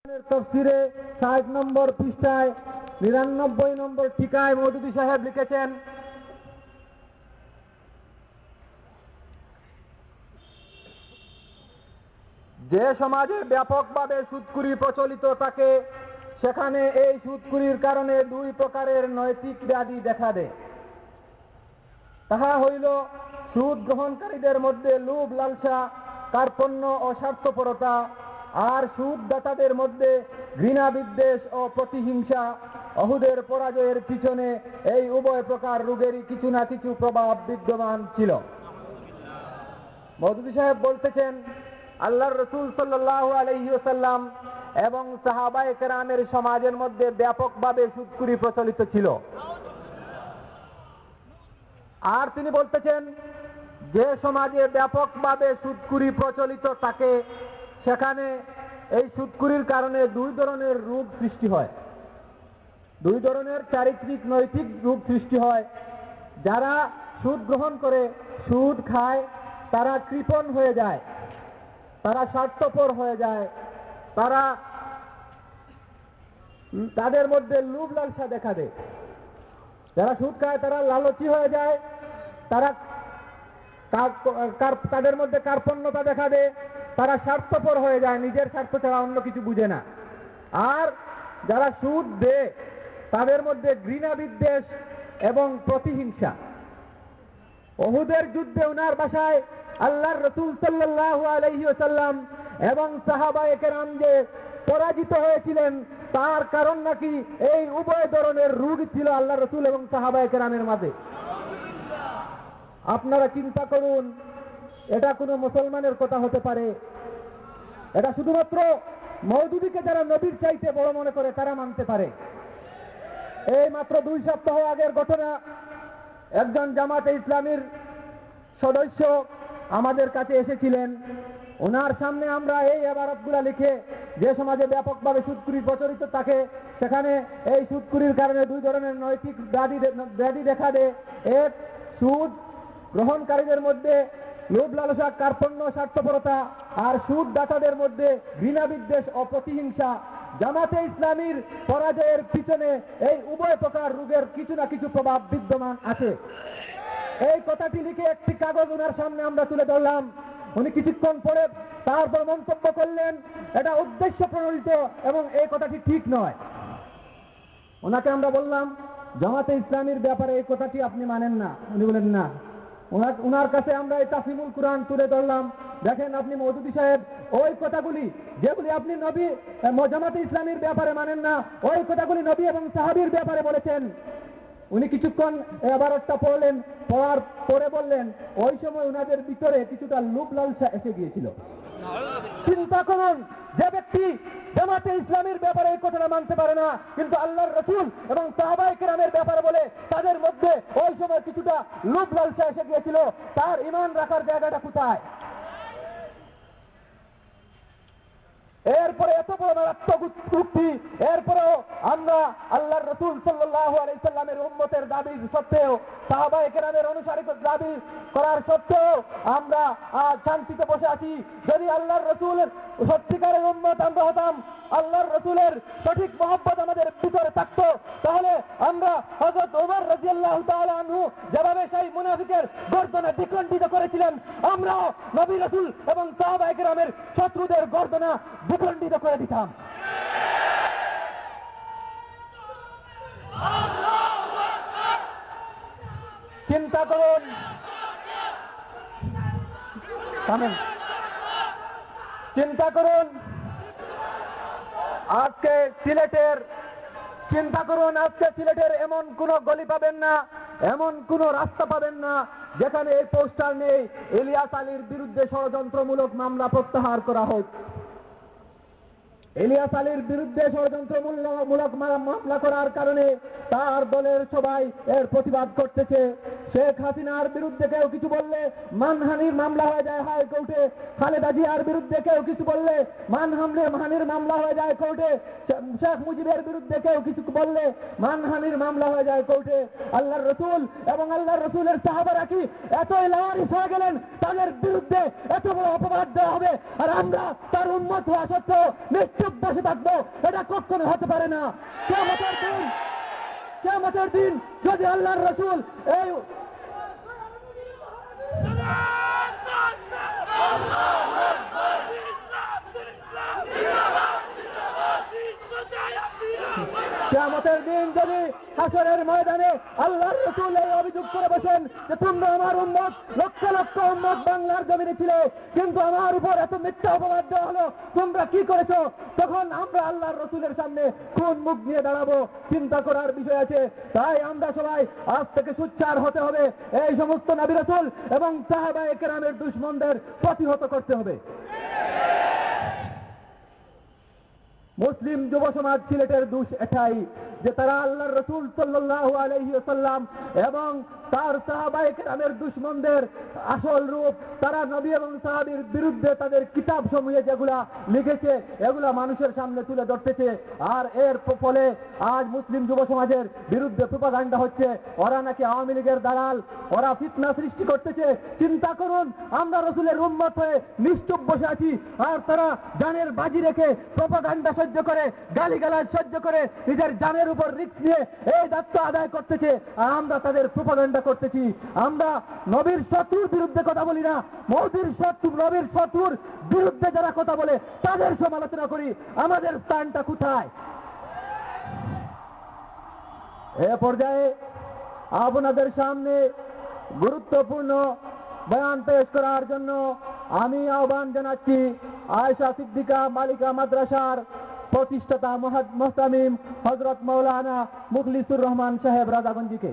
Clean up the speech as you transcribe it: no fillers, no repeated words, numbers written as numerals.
তফসিরে ৬০ নম্বর পৃষ্ঠায় ৯৯ নম্বর টিকায় মওদুদী সাহেব লিখেছেন, যে সমাজে ব্যাপকভাবে সুদখুরি প্রচলিত থাকে সেখানে এই সুদখুরির কারণে দুই প্রকারের নৈতিক ব্যাধি দেখা দেয়। তাহা হইল সুদ গ্রহণকারীদের মধ্যে লোভ, লালসা, কার্পণ্য ও স্বার্থপরতা, আর সুদদাতাদের মধ্যে ঘৃণা, বিদ্বেষ ও প্রতিহিংসা। অহুদের পরাজয়ের পিছনে এই উভয় প্রকার রোগেরই কিছু না কিছু প্রভাব বিদ্যমান ছিল। মওদুদী সাহেব বলতেছেন, আল্লাহর রাসূল সাল্লাল্লাহু আলাইহি ওয়াসাল্লাম এবং সাহাবায়ে কেরামের সমাজের মধ্যে ব্যাপকভাবে সুদখুরি প্রচলিত ছিল। আর তিনি বলতেছেন, যে সমাজে ব্যাপকভাবে সুদখুরি প্রচলিত থাকে সেখানে এই সুদখুরির কারণে দুই ধরনের রোগ সৃষ্টি হয়, দুই ধরনের চারিত্রিক নৈতিক রোগ সৃষ্টি হয়। যারা সুদ গ্রহণ করে, সুদ খায়, তারা কৃপণ হয়ে যায়, তারা স্বার্থপর হয়ে যায়, তাদের মধ্যে লোভ লালসা দেখা দেয়। যারা সুদ খায় তারা লালচী হয়ে যায়, তাদের মধ্যে কার্পণ্যতা দেখা দেয়, তারা স্বার্থপর হয়ে যায়, নিজের স্বার্থ ছাড়া অন্য কিছু বুঝে না। আর যারা সুদ দেয় তাদের মধ্যে ঘৃণা, বিদ্বেষ এবং প্রতিহিংসা। উহুদের যুদ্ধে ওনার বাসায় আল্লাহর রাসূল সাল্লাল্লাহু আলাইহি ওয়াসাল্লাম এবং সাহাবায়ে কেরাম যে পরাজিত হয়েছিলেন তার কারণ নাকি এই উভয় ধরনের রোগ ছিল আল্লাহর রাসূল এবং সাহাবায়ে কেরামের মাঝে। আপনারা চিন্তা করুন, এটা কোনো মুসলমানের কথা হতে পারে? এটা শুধুমাত্র মওদুদীকে যারা নবীর চাইতে বড় মনে করে তারা মানতে পারে। এই মাত্র 2 সপ্তাহ আগের ঘটনা, একজন জামাতে ইসলামীর সদস্য আমাদের কাছে এসেছিলেন। ওনার সামনে আমরা এই ইবারতগুলো লিখে, যে সমাজে ব্যাপকভাবে সুদখুরি প্রচলিত থাকে সেখানে এই সুদখুরির কারণে দুই ধরনের নৈতিক ব্যাধি দেখা দেয়। এক, সুদ গ্রহণকারীদের মধ্যে লোভ, লালসা, কার্পণ্য, স্বার্থপরতা, আর সুদদাতাদের মধ্যে ঘৃণা, বিদ্বেষ ও প্রতিহিংসা। জামাতে ইসলামীর পরাজয়ের পিছনে এই উভয় প্রকার রোগের কিছু না কিছু প্রভাব বিদ্যমান আছে। এই কথাটি লিখে একটি কাগজ ওনার সামনে আমরা তুলে ধরলাম। উনি কিছুক্ষণ পরে তারপর মন্তব্য করলেন, এটা উদ্দেশ্য প্রণোদিত এবং এই কথাটি ঠিক নয়। ওনাকে আমরা বললাম, জামাতে ইসলামীর ব্যাপারে এই কথাটি আপনি মানেন না? উনি বলেন না। ওনার কাছে আমরা এই তাফসিরুল কুরআন তুলে ধরলাম, দেখেন আপনি মওদুদী সাহেব ওই কথাগুলি যেগুলি আপনি নবী জামাতে ইসলামীর ব্যাপারে মানেন না, ওই কথাগুলি নবী এবং সাহাবীর ব্যাপারে বলেছেন। উনি কিছুক্ষণ ইবারতটা পড়লেন, পড়ার পরে বললেন, ওই সময় ওনাদের ভিতরে কিছুটা লোভ লালসা এসে গিয়েছিল। চিন্তা করুন, যে ব্যক্তি জামাতে ইসলামীর ব্যাপারে এই কথাটা মানতে পারে না, কিন্তু আল্লাহর রাসূল এবং সাহাবায়ে কেরামের ব্যাপারে বলে, তাদের মধ্যে ওই সময় কিছুটা লোভ লালসা এসে গিয়েছিল, তার ঈমান রাখার জায়গাটা কোথায়? এরপরে এত বড় মারাত্মক উক্তি, এরপরেও আমরা আল্লাহর রাসূল সাল্লাল্লাহু আলাইহি সাল্লামের উম্মতের দাবি সত্ত্বেও, সাহাবায়ে কেরামের অনুসারীদের দাবি করার সত্ত্বেও আমরা আজ শান্তিতে বসে আছি। যদি আল্লাহর রাসূলের সত্যিকারের উম্মত আমরা হতাম, আল্লাহর রাসূলের সঠিক মহব্বত আমাদের ভিতরে থাকতো, তাহলে আমরা হযরত ওমর রাদিয়াল্লাহু তাআলা আনহু যেভাবে সেই মুনাফিকের গর্দনা দ্বিখণ্ডিত করেছিলেন, আমরাও নবী রাসূল এবং সাহাবায়ে কেরামের শত্রুদের গর্দনা দ্বিখণ্ডিত করে দিতাম। চিন্তা করুন, চিন্তা করুন আজকে সিলেটের এমন কোন গলি পাবেন না, এমন কোন রাস্তা পাবেন না যেখানে এই পোস্টার নেই, ইলিয়াস আলীর বিরুদ্ধে ষড়যন্ত্রমূলক মামলা প্রত্যাহার করা হোক। ইলিয়াস আলীর বিরুদ্ধে ষড়যন্ত্রমূলক মামলা করার কারণে তার দলের সবাই এর প্রতিবাদ করতেছে। শেখ হাসিনার বিরুদ্ধে কেউ কিছু বললে মানহানির মামলা হয়ে যায় হাইকোর্টে, খালেদা জিয়ার বিরুদ্ধে কেউ কিছু বললে মানহানির মামলা হয়ে যায় কোর্টে, শেখ মুজিবের বিরুদ্ধে কেউ কিছু বললে মানহানির মামলা হয়ে যায় কোর্টে। আল্লাহর রসুল এবং আল্লাহর রসুলের সাহাবারা কি এতই লাওয়ারিস হয়ে গেলেন তাদের বিরুদ্ধে এত বড় অপবাদ দেওয়া হবে আর আমরা তার উন্মত হওয়া সত্ত্বেও নিশ্চুপ বসে থাকবো? এটা কখনো হতে পারে না। কিয়ামতের দিন যদি আল্লাহর রসুল এই কিয়ামতের দিন যদি হাসরের ময়দানে আল্লাহর রাসূল এই অভিযোগ করে বসেন যে তোমরা আমার উম্মত, লক্ষ লক্ষ উম্মত বাংলার জমিনে ছিল, কিন্তু আমার উপর এত মিথ্যা অপবাদ দেওয়া হলো, তোমরা কি করেছো? তখন আমরা আল্লাহর রাসূলের সামনে কোন মুখ নিয়ে দাঁড়াবো? চিন্তা করার বিষয় আছে। তাই আমরা সবাই আজ থেকে সোচ্চার হতে হবে, এই সমস্ত নবী রাসূল এবং সাহাবায়ে কেরামের দুশমনদের প্রতিহত করতে হবে। মুসলিম যুব সমাজ সিলেটের দোষ এটাই যে তারা আল্লাহর রাসূল সাল্লাল্লাহু আলাইহি ওয়াসাল্লাম এবং তার সাহাবায়ে কেরামের দুশমনদের আসল রূপ, তারা নবী এবং সাহাবীর বিরুদ্ধে তাদের কিতাব সমূহে যেগুলা লিখেছে এগুলা মানুষের সামনে তুলে ধরতেছে। আর এর ফলে আজ মুসলিম যুব সমাজের বিরুদ্ধে প্রোপাগান্ডা হচ্ছে, ওরা নাকি আওয়ামী লীগের দালাল, ওরা ফিতনা সৃষ্টি করতেছে। চিন্তা করুন, আমরা রাসূলের উম্মত হয়ে নিশ্চুপ বসে আছি আর তারা জানের বাজি রেখে প্রোপাগান্ডা সহ্য করে, গালিগালাজ সহ্য করে, নিজের জানের উপর রিস্ক নিয়ে এই দায়িত্ব আদায় করতেছে আর আমরা তাদের প্রোপাগান্ডা করতেছি। আমরা নবীর শত্রুর বিরুদ্ধে কথা বলি না, নবীর শত্রুর বিরুদ্ধে যারা কথা বলে তাদের সমালোচনা করি। আমাদের স্থানটা কোথায়? এ পর্যায়ে আপনাদের সামনে গুরুত্বপূর্ণ বয়ান পেশ করার জন্য আমি আহ্বান জানাচ্ছি আয়েশা সিদ্দিকা বালিকা মাদ্রাসার প্রতিষ্ঠাতা মুহতামিম হযরত মাওলানা মুখলিসুর রহমান সাহেব রাজাগঞ্জিকে।